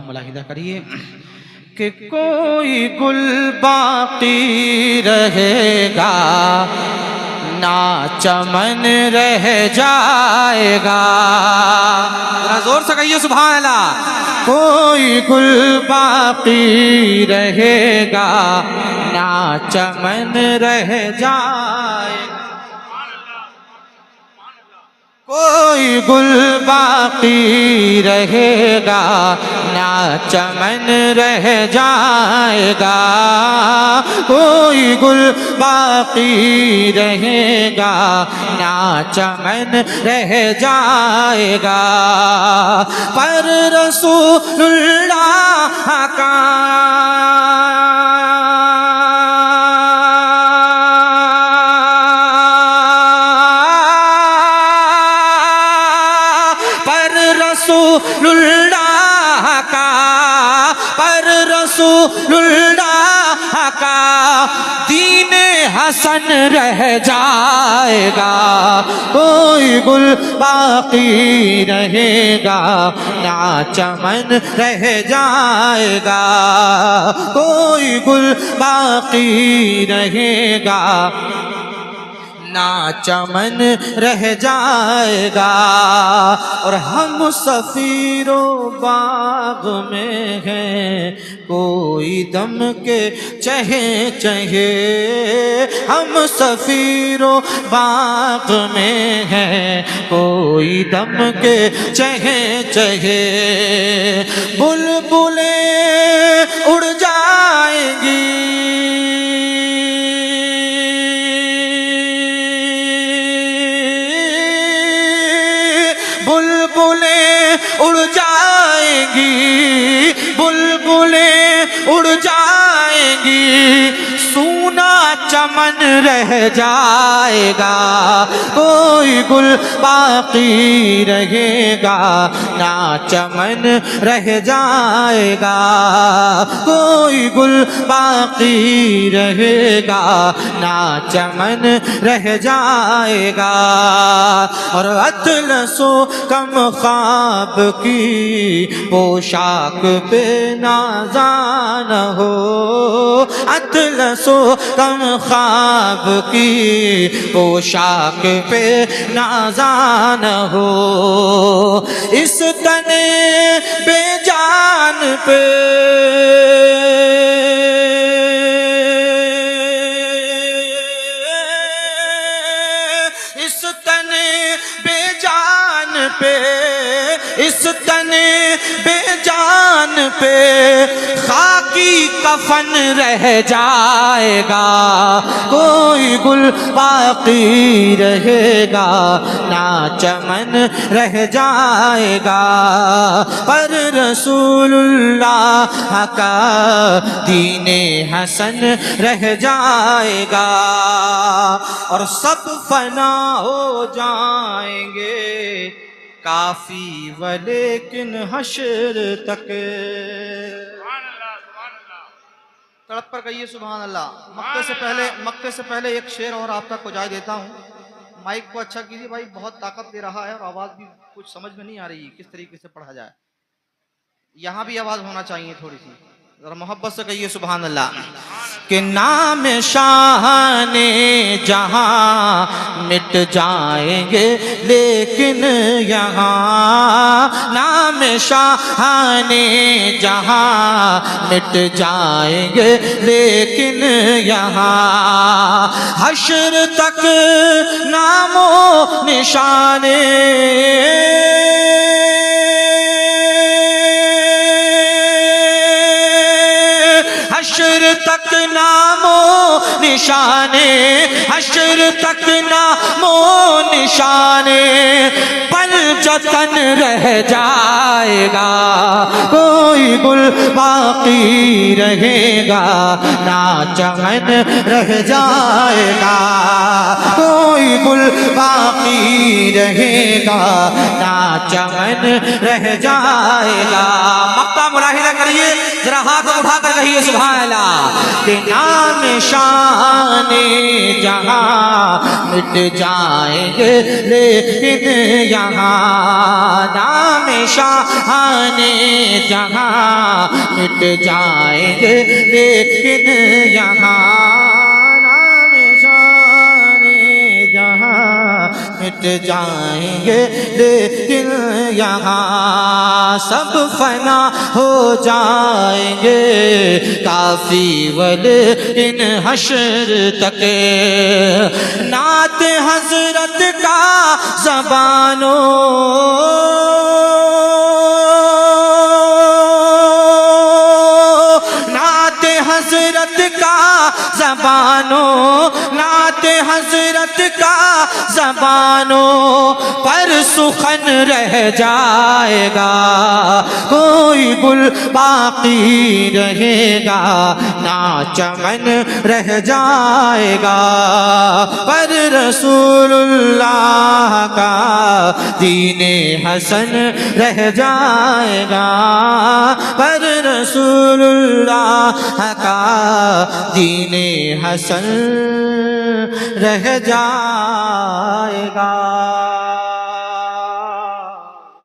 ملاحظہ کریے کہ کوئی گل باقی رہے گا نہ چمن رہ جائے گا. ذرا زور سے کہیے سبحان اللہ. کوئی گل باقی رہے گا نہ چمن رہ جائے گا. کوئی گل باقی رہے گا نہ چمن رہ جائے گا. کوئی گل باقی رہے گا نہ چمن رہ جائے گا. پر رسول اللہ کا رسول اللہ کا دین حسن رہ جائے گا. کوئی گل باقی رہے گا نہ چمن رہ جائے گا. کوئی گل باقی رہے گا نہ چمن رہ جائے گا. اور ہم صفیر و باغ میں ہیں کوئی دم کے چہے چہے. ہم صفیر و باغ میں ہیں کوئی دم کے چہے چہے. بلبلیں اڑ جائیں گی بلبلیں اڑ جائیں گی بلبلیں اڑ جائیں گی. سونا چمن رہ جائے گا. کوئی گل باقی رہے گا نہ چمن رہ جائے گا. کوئی گل باقی رہے گا نہ چمن رہ جائے گا. اور اطلس و کم خواب کی پوشاک پہ نازان ہو. اطلس و کم خواب کی پوشاک پہ نازان ہو. اس تن بے جان پہ اس تن بے جان پہ اس تن بے جان پہ خاکی کفن رہ جائے گا. کوئی گل باقی رہے گا نہ چمن رہ جائے گا. پر رسول اللہ کا دین حسن رہ جائے گا. اور سب فنا ہو جائیں گے کافی ولیکن حشر تک. تڑپ پر کہیے سبحان اللہ. مکے سے پہلے ایک شعر اور آپ تک پہنچا دیتا ہوں. مائک کو اچھا کیجیے بھائی, بہت طاقت دے رہا ہے اور آواز بھی کچھ سمجھ میں نہیں آ رہی کس طریقے سے پڑھا جائے. یہاں بھی آواز ہونا چاہیے تھوڑی سی. ذرا محبت سے کہیے سبحان اللہ. کہ نام شاہان جہاں مٹ جائیں گے لیکن یہاں. نام شاہان جہاں مٹ جائیں گے لیکن یہاں. حشر تک نام و نشانے حشر تک نام و نشانے حشر تک نام و نشانے پل جتن رہ جائے گا. کوئی گل باقی رہے گا نہ چمن رہ جائے گا. کوئی گل باقی رہے گا نہ چمن رہ جائے گا. مقطع ملاحظہ کریے ذرا ہاتھ اٹھا کر کہیے سبحان اللہ کہ نام شان جہاں مٹ جائیں گے لیکن یہاں نام شان جہاں مٹ جائیں گے لیکن یہاں نام شان جہاں مٹ جائیں گے لیکن یہاں سب فنا ہو جائیں گے کافی ولیکن حشر تک نعت حضرت کا زبانوں نعت حضرت کا زبانوں نعت حضرت کا زبانوں پر سخن رہ جائے گا کوئی گل باقی رہے گا نہ چمن رہ جائے گا پر رسول اللہ کا دین حسن رہ جائے گا پر رسول اللہ کا دین حسن رہ جائے گا